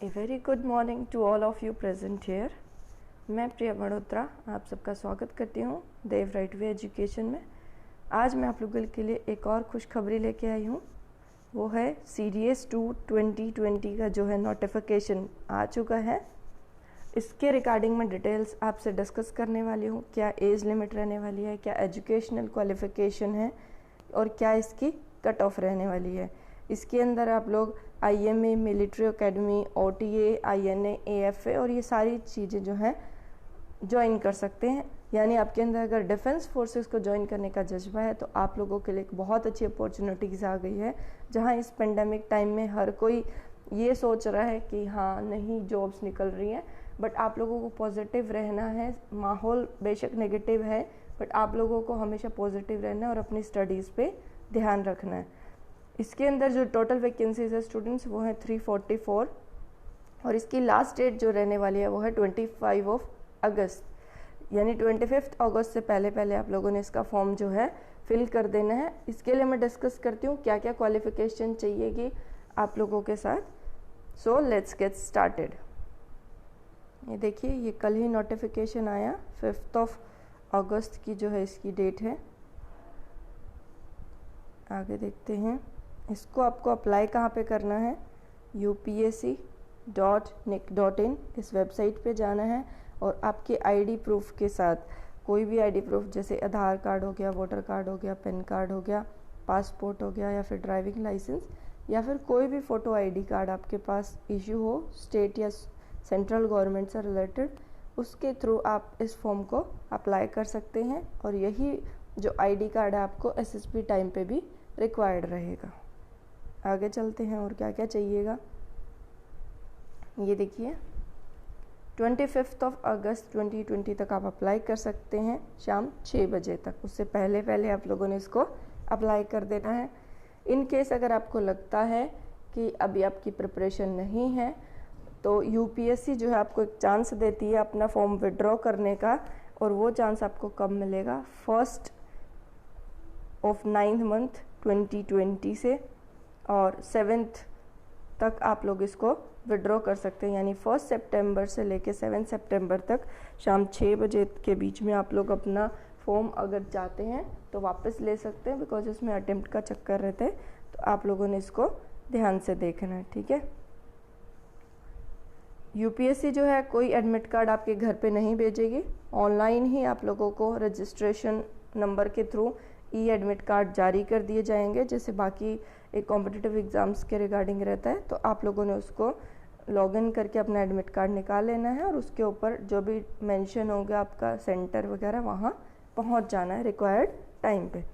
A very good morning to all of you present here. मैं प्रिया मल्होत्रा आप सबका स्वागत करती हूँ देव राइट वे एजुकेशन में। आज मैं आप लोगों के लिए एक और खुशखबरी लेके आई हूँ। वो है CDS 2 2020 का जो है नोटिफिकेशन आ चुका है। इसके रिगार्डिंग मैं डिटेल्स आपसे डिस्कस करने वाली हूँ। क्या एज लिमिट रहने वाली है, क्या एजुकेशनल क्वालिफिकेशन है और क्या इसकी कट ऑफ रहने वाली है। इसके अंदर आप लोग IMA, military academy, OTA, INA, AFA और ये सारी चीज़ें जो हैं ज्वाइन कर सकते हैं। यानी आपके अंदर अगर डिफेंस फोर्सेस को ज्वाइन करने का जज्बा है तो आप लोगों के लिए एक बहुत अच्छी अपॉर्चुनिटीज़ आ गई है। जहां इस पेंडेमिक टाइम में हर कोई ये सोच रहा है कि हाँ नहीं जॉब्स निकल रही हैं, बट आप लोगों को पॉजिटिव रहना है। माहौल बेशक नेगेटिव है बट आप लोगों को हमेशा पॉजिटिव रहना है और अपनी स्टडीज़ पे ध्यान रखना है। इसके अंदर जो टोटल वैकेंसीज है स्टूडेंट्स वो है 344 और इसकी लास्ट डेट जो रहने वाली है वो है 25 अगस्त। यानी 25 अगस्त से पहले आप लोगों ने इसका फॉर्म जो है फिल कर देना है। इसके लिए मैं डिस्कस करती हूँ क्या क्या क्वालिफिकेशन चाहिएगी आप लोगों के साथ। So let's get started. ये देखिए ये कल ही नोटिफिकेशन आया, 5 अगस्त की जो है इसकी डेट है। आगे देखते हैं। इसको आपको अप्लाई कहाँ पे करना है, upsc.nic.in इस वेबसाइट पे जाना है और आपके ID प्रूफ के साथ कोई भी ID प्रूफ जैसे आधार कार्ड हो गया, वोटर कार्ड हो गया, पैन कार्ड हो गया, पासपोर्ट हो गया या फिर ड्राइविंग लाइसेंस या फिर कोई भी फ़ोटो ID कार्ड आपके पास इशू हो स्टेट या सेंट्रल गवर्नमेंट से रिलेटेड, उसके थ्रू आप इस फॉर्म को अप्लाई कर सकते हैं। और यही जो ID कार्ड है आपको SSB टाइम पे भी रिक्वायर्ड रहेगा। आगे चलते हैं और क्या क्या चाहिएगा। ये देखिए 25 अगस्त 2020 तक आप अप्लाई कर सकते हैं शाम 6 बजे तक। उससे पहले आप लोगों ने इसको अप्लाई कर देना है। इन केस अगर आपको लगता है कि अभी आपकी प्रिपरेशन नहीं है तो UPSC जो है आपको एक चांस देती है अपना फॉर्म विड्रॉ करने का, और वो चांस आपको कब मिलेगा, 1 9 मंथ 2020 से और 7 तक आप लोग इसको विड्रॉ कर सकते हैं। यानी 1 सितंबर से लेके 7 सितंबर तक शाम 6 बजे के बीच में आप लोग अपना फॉर्म अगर चाहते हैं तो वापस ले सकते हैं, बिकॉज इसमें अटेम्प्ट का चक्कर रहता है। तो आप लोगों ने इसको ध्यान से देखना है, ठीक है। UPSC जो है कोई एडमिट कार्ड आपके घर पे नहीं भेजेगी, ऑनलाइन ही आप लोगों को रजिस्ट्रेशन नंबर के थ्रू एडमिट कार्ड जारी कर दिए जाएंगे, जैसे बाकी एक कॉम्पिटिटिव एग्ज़ाम्स के रिगार्डिंग रहता है। तो आप लोगों ने उसको लॉगिन करके अपना एडमिट कार्ड निकाल लेना है और उसके ऊपर जो भी मेंशन होगा आपका सेंटर वगैरह वहाँ पहुँच जाना है रिक्वायर्ड टाइम पे।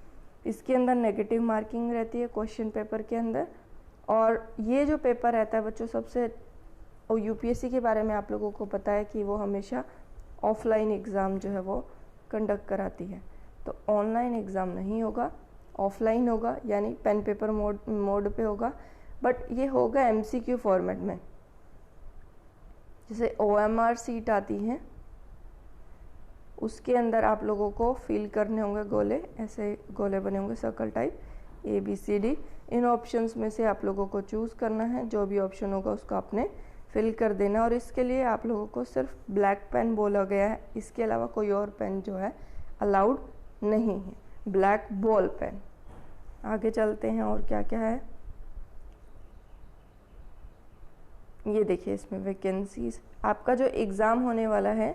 इसके अंदर नेगेटिव मार्किंग रहती है क्वेश्चन पेपर के अंदर, और ये जो पेपर रहता है बच्चों सबसे, और UPSC के बारे में आप लोगों को पता है कि वो हमेशा ऑफलाइन एग्ज़ाम जो है वो कंडक्ट कराती है। तो ऑनलाइन एग्ज़ाम नहीं होगा, ऑफलाइन होगा, यानी पेन पेपर मोड पे होगा, बट ये होगा MCQ फॉर्मेट में। जैसे OMR सीट आती है उसके अंदर आप लोगों को फिल करने होंगे गोले, ऐसे गोले बने होंगे सर्कल टाइप ABCD। इन ऑप्शंस में से आप लोगों को चूज़ करना है, जो भी ऑप्शन होगा उसको आपने फिल कर देना। और इसके लिए आप लोगों को सिर्फ ब्लैक पेन बोला गया है, इसके अलावा कोई और पेन जो है अलाउड नहीं है, ब्लैक बॉल पेन। आगे चलते हैं और क्या क्या है। ये देखिए इसमें वैकेंसीज, आपका जो एग्ज़ाम होने वाला है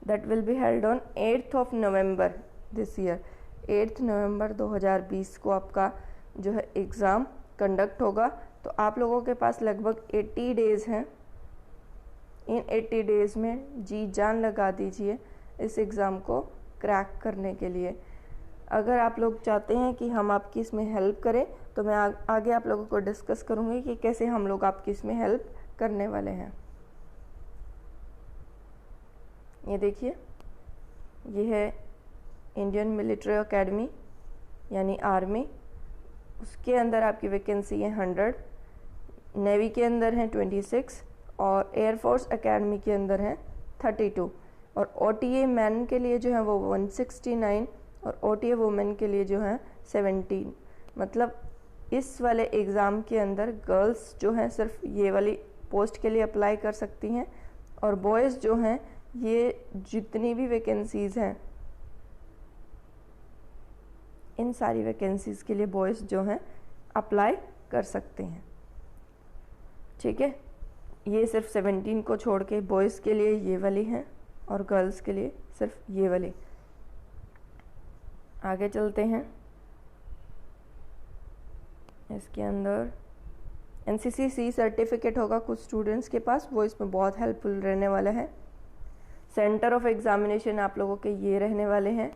that will be held on 8 November this year. 8 नवंबर 2020 को आपका जो है एग्ज़ाम कंडक्ट होगा। तो आप लोगों के पास लगभग 80 डेज़ हैं। इन 80 डेज़ में जी जान लगा दीजिए इस एग्ज़ाम को क्रैक करने के लिए। अगर आप लोग चाहते हैं कि हम आपकी इसमें हेल्प करें तो मैं आगे आप लोगों को डिस्कस करूँगी कि कैसे हम लोग आपकी इसमें हेल्प करने वाले हैं। ये देखिए ये है इंडियन मिलिट्री एकेडमी यानी आर्मी, उसके अंदर आपकी वैकेंसी है 100, नेवी के अंदर है 26 और एयरफोर्स एकेडमी के अंदर है 32, और OTA मैन के लिए जो है वो 169 और OTA वुमेन के लिए जो है 17। मतलब इस वाले एग्ज़ाम के अंदर गर्ल्स जो हैं सिर्फ ये वाली पोस्ट के लिए अप्लाई कर सकती हैं। और बॉयज़ जो हैं ये जितनी भी वैकेंसीज़ हैं इन सारी वैकेंसीज़ के लिए बॉयज़ जो हैं अप्लाई कर सकते हैं। ठीक है, ये सिर्फ 17 को छोड़ के बॉयज़ के लिए ये वाली हैं और गर्ल्स के लिए सिर्फ ये वाली। आगे चलते हैं। इसके अंदर NCC सर्टिफिकेट होगा कुछ स्टूडेंट्स के पास, वो इसमें बहुत हेल्पफुल रहने वाला है। सेंटर ऑफ एग्जामिनेशन आप लोगों के ये रहने वाले हैं,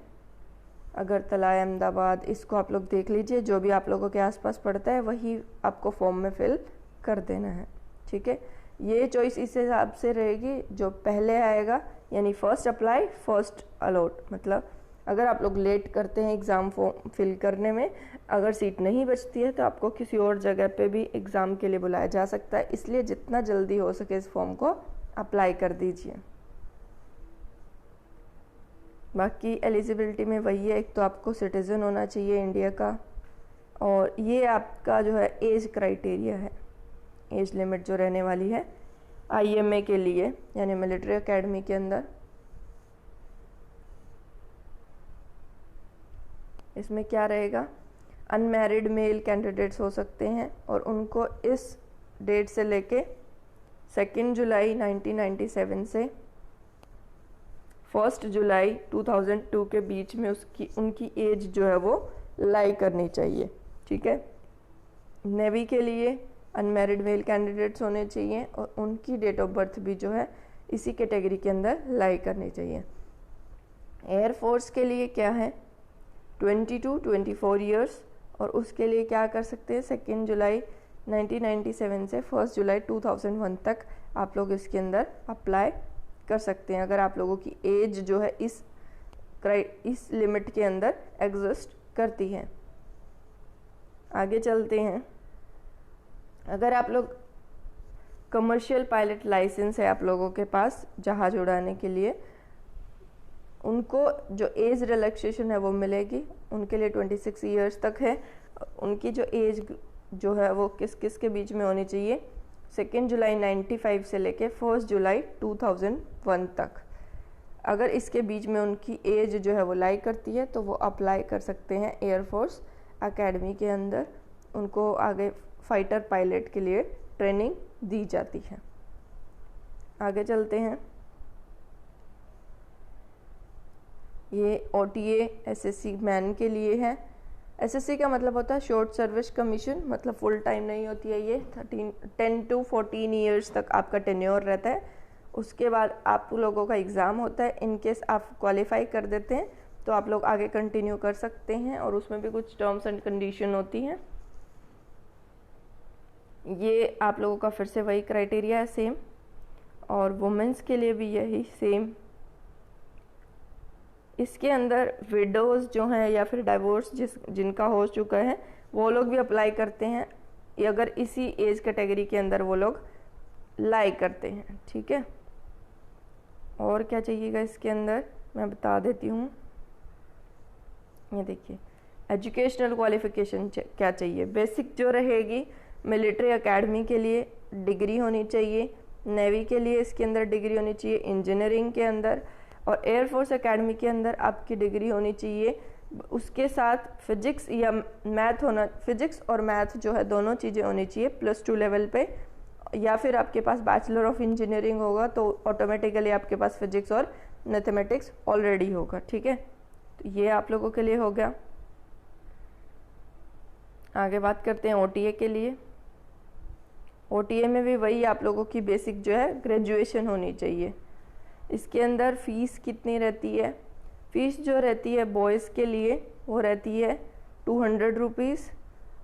अगरतला, अहमदाबाद, इसको आप लोग देख लीजिए। जो भी आप लोगों के आसपास पड़ता है वही आपको फॉर्म में फिल कर देना है। ठीक है, ये चॉइस इस हिसाब से रहेगी जो पहले आएगा, यानी फर्स्ट अप्लाई फर्स्ट अलॉट। मतलब अगर आप लोग लेट करते हैं एग्ज़ाम फॉर्म फिल करने में, अगर सीट नहीं बचती है तो आपको किसी और जगह पे भी एग्ज़ाम के लिए बुलाया जा सकता है। इसलिए जितना जल्दी हो सके इस फॉर्म को अप्लाई कर दीजिए। बाकी एलिजिबिलिटी में वही है, एक तो आपको सिटीज़न होना चाहिए इंडिया का, और ये आपका जो है एज क्राइटेरिया है, एज लिमिट जो रहने वाली है IMA के लिए, यानी मिलिट्री एकेडमी के अंदर। इसमें क्या रहेगा, अनमैरिड मेल कैंडिडेट्स हो सकते हैं और उनको इस डेट से लेके 2 जुलाई 1997 से 1 जुलाई 2002 के बीच में उनकी एज जो है वो लाई करनी चाहिए। ठीक है, नेवी के लिए अनमैरिड मेल कैंडिडेट्स होने चाहिए और उनकी डेट ऑफ बर्थ भी जो है इसी कैटेगरी के अंदर लाई करनी चाहिए। एयरफोर्स के लिए क्या है, 20 to 24 ईयर्स, और उसके लिए क्या कर सकते हैं, 2 जुलाई 1997 से 1 जुलाई 2001 तक आप लोग इसके अंदर अप्लाई कर सकते हैं, अगर आप लोगों की एज जो है इस लिमिट के अंदर एग्जिस्ट करती है। आगे चलते हैं। अगर आप लोग कमर्शियल पायलट लाइसेंस है आप लोगों के पास जहाज उड़ाने के लिए, उनको जो एज रिलैक्सेशन है वो मिलेगी। उनके लिए 26 ईयर्स तक है। उनकी जो एज जो है वो किस किस के बीच में होनी चाहिए, 2 जुलाई 95 से लेके 1 जुलाई 2001 तक। अगर इसके बीच में उनकी एज जो है वो लाई करती है तो वो अप्लाई कर सकते हैं एयरफोर्स एकेडमी के अंदर। उनको आगे फाइटर पायलट के लिए ट्रेनिंग दी जाती है। आगे चलते हैं। ये OTA SSC मैन के लिए है। SSC का मतलब होता है शॉर्ट सर्विस कमीशन, मतलब फुल टाइम नहीं होती है ये। 10 to 14 ईयर्स तक आपका टेन्योर रहता है। उसके बाद आप लोगों का एग्ज़ाम होता है। इन केस आप क्वालिफाई कर देते हैं तो आप लोग आगे कंटिन्यू कर सकते हैं, और उसमें भी कुछ टर्म्स एंड कंडीशन होती हैं। ये आप लोगों का फिर से वही क्राइटेरिया है सेम, और वुमेंस के लिए भी यही सेम। इसके अंदर विडोज़ जो हैं या फिर डाइवोर्स जिनका हो चुका है वो लोग भी अप्लाई करते हैं, अगर इसी एज कैटेगरी के अंदर वो लोग लाई करते हैं। ठीक है, और क्या चाहिएगा इसके अंदर मैं बता देती हूँ। ये देखिए, एजुकेशनल क्वालिफिकेशन क्या चाहिए। बेसिक जो रहेगी, मिलिट्री एकेडमी के लिए डिग्री होनी चाहिए, नेवी के लिए इसके अंदर डिग्री होनी चाहिए, इंजीनियरिंग के अंदर, और एयरफोर्स एकेडमी के अंदर आपकी डिग्री होनी चाहिए। उसके साथ फिजिक्स या मैथ होना, फिजिक्स और मैथ जो है दोनों चीज़ें होनी चाहिए +2 लेवल पे, या फिर आपके पास बैचलर ऑफ इंजीनियरिंग होगा तो ऑटोमेटिकली आपके पास फिजिक्स और मैथमेटिक्स ऑलरेडी होगा। ठीक है, तो ये आप लोगों के लिए हो गया। आगे बात करते हैं OTA के लिए। OTA में भी वही आप लोगों की बेसिक जो है ग्रेजुएशन होनी चाहिए। इसके अंदर फ़ीस कितनी रहती है, फ़ीस जो रहती है बॉयज़ के लिए वो रहती है 200 रुपीज़,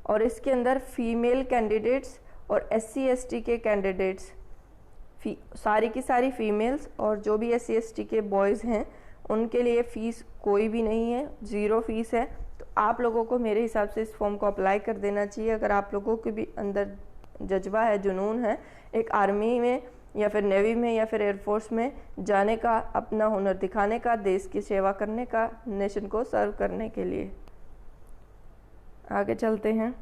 और इसके अंदर फीमेल कैंडिडेट्स और SC ST के कैंडिडेट्स, सारी की सारी फीमेल्स और जो भी SC ST के बॉयज़ हैं उनके लिए फ़ीस कोई भी नहीं है, 0 फीस है। तो आप लोगों को मेरे हिसाब से इस फॉर्म को अप्लाई कर देना चाहिए। अगर आप लोगों के भी अंदर जज्बा है, जुनून है एक आर्मी में या फिर नेवी में या फिर एयरफोर्स में जाने का, अपना हुनर दिखाने का, देश की सेवा करने का, नेशन को सर्व करने के लिए। आगे चलते हैं।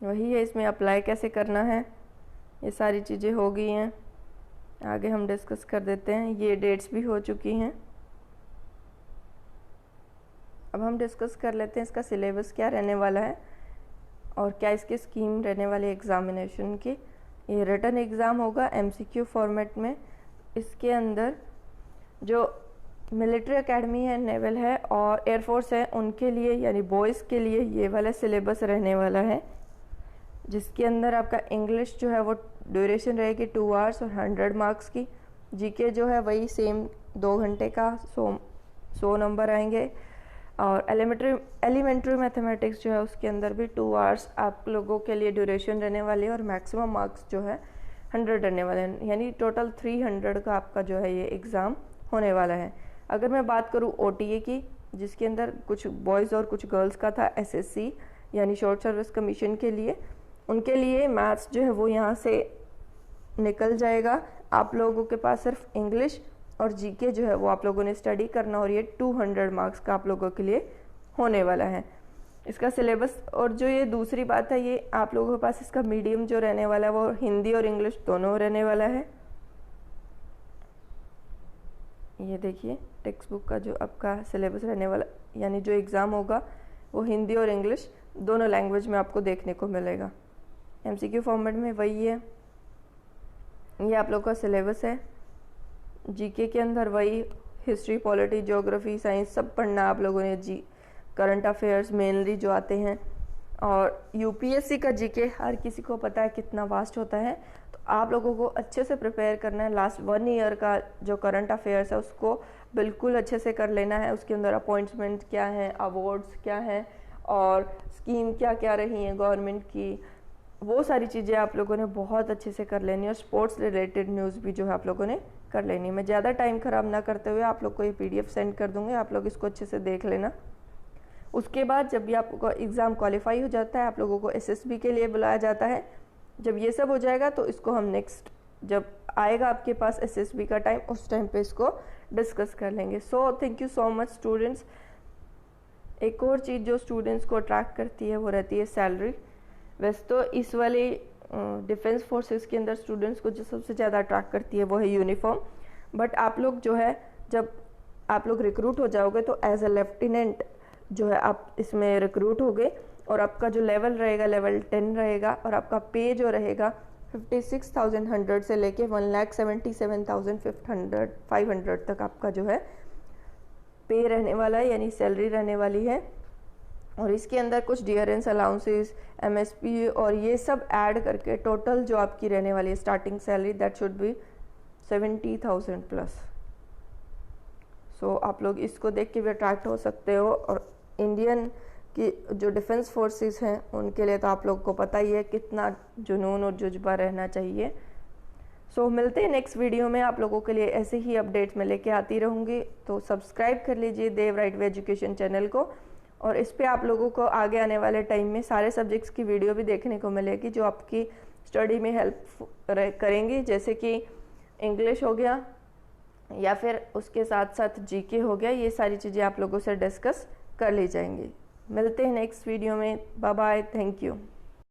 वही है, इसमें अप्लाई कैसे करना है ये सारी चीज़ें हो गई हैं। आगे हम डिस्कस कर देते हैं। ये डेट्स भी हो चुकी हैं। अब हम डिस्कस कर लेते हैं इसका सिलेबस क्या रहने वाला है और क्या इसकी स्कीम रहने वाली एग्ज़ामिनेशन की। ये रिटन एग्ज़ाम होगा MCQ फॉर्मेट में। इसके अंदर जो मिलिट्री एकेडमी है, नेवल है और एयरफोर्स है, उनके लिए यानी बॉयज़ के लिए ये वाला सिलेबस रहने वाला है, जिसके अंदर आपका इंग्लिश जो है वो ड्यूरेशन रहेगी 2 आवर्स और 100 मार्क्स की। जीके जो है वही सेम 2 घंटे का 100 नंबर आएंगे। और एलिमेंट्री मैथमेटिक्स जो है उसके अंदर भी 2 आवर्स आप लोगों के लिए ड्यूरेशन रहने वाली है और मैक्सिमम मार्क्स जो है 100 रहने वाले हैं, यानी टोटल 300 का आपका जो है ये एग्ज़ाम होने वाला है। अगर मैं बात करूँ OTA की, जिसके अंदर कुछ बॉयज़ और कुछ गर्ल्स का था, SSC यानी शॉर्ट सर्विस कमीशन के लिए, उनके लिए मैथ्स जो है वो यहाँ से निकल जाएगा। आप लोगों के पास सिर्फ इंग्लिश और जीके जो है वो आप लोगों ने स्टडी करना और ये 200 मार्क्स का आप लोगों के लिए होने वाला है इसका सिलेबस। और जो ये दूसरी बात है, ये आप लोगों के पास इसका मीडियम जो रहने वाला है वो हिंदी और इंग्लिश दोनों रहने वाला है। ये देखिए टेक्स्ट बुक का जो आपका सिलेबस रहने वाला, यानी जो एग्ज़ाम होगा वो हिंदी और इंग्लिश दोनों लैंग्वेज में आपको देखने को मिलेगा। MCQ फॉर्मेट में वही है। ये आप लोगों का सिलेबस है। जीके के अंदर वही हिस्ट्री, पॉलिटी, ज्योग्राफी, साइंस सब पढ़ना आप लोगों ने। करंट अफेयर्स मेनली जो आते हैं। और UPSC का जीके हर किसी को पता है कितना वास्ट होता है, तो आप लोगों को अच्छे से प्रिपेयर करना है। लास्ट 1 ईयर का जो करंट अफेयर्स है उसको बिल्कुल अच्छे से कर लेना है। उसके अंदर अपॉइंटमेंट क्या है, अवार्ड्स क्या हैं और स्कीम क्या क्या रही हैं गवर्नमेंट की, वो सारी चीज़ें आप लोगों ने बहुत अच्छे से कर लेनी है। और स्पोर्ट्स रिलेटेड न्यूज़ भी जो है आप लोगों ने कर लेनी। मैं ज़्यादा टाइम ख़राब ना करते हुए आप लोग को ये PDF सेंड कर दूँगी, आप लोग इसको अच्छे से देख लेना। उसके बाद जब भी आपको एग्ज़ाम क्वालिफाई हो जाता है, आप लोगों को SSB के लिए बुलाया जाता है। जब ये सब हो जाएगा तो इसको हम नेक्स्ट जब आएगा आपके पास SSB का टाइम, उस टाइम पे इसको डिस्कस कर लेंगे। So thank you so much students. एक और चीज़ जो स्टूडेंट्स को अट्रैक्ट करती है वो रहती है सैलरी। वैसे तो इस वाले डिफेंस फोर्सेस के अंदर स्टूडेंट्स को जो सबसे ज़्यादा अट्रैक्ट करती है वो है यूनिफॉर्म। बट आप लोग जो है जब आप लोग रिक्रूट हो जाओगे तो एज अ लेफ्टिनेंट जो है आप इसमें रिक्रूट होगे और आपका जो लेवल रहेगा लेवल 10 रहेगा और आपका पे जो रहेगा 56,100 से लेके 1,77,500 तक आपका जो है पे रहने वाला है, यानी सैलरी रहने वाली है। और इसके अंदर कुछ डियरेंस अलाउंसेस, MSP और ये सब ऐड करके टोटल जो आपकी रहने वाली है starting salary that should be 70,000 plus. So आप लोग इसको देख के भी अट्रैक्ट हो सकते हो। और इंडियन की जो डिफेंस फोर्सेस हैं उनके लिए तो आप लोग को पता ही है कितना जुनून और जुज्बा रहना चाहिए। सो मिलते हैं नेक्स्ट वीडियो में। आप लोगों के लिए ऐसे ही अपडेट्स मैं लेके आती रहूँगी, तो सब्सक्राइब कर लीजिए देव राइट वे एजुकेशन चैनल को। और इस पे आप लोगों को आगे आने वाले टाइम में सारे सब्जेक्ट्स की वीडियो भी देखने को मिलेगी जो आपकी स्टडी में हेल्प करेंगी, जैसे कि इंग्लिश हो गया या फिर उसके साथ साथ जीके हो गया। ये सारी चीज़ें आप लोगों से डिस्कस कर ली जाएंगी। मिलते हैं नेक्स्ट वीडियो में। Bye bye, thank you.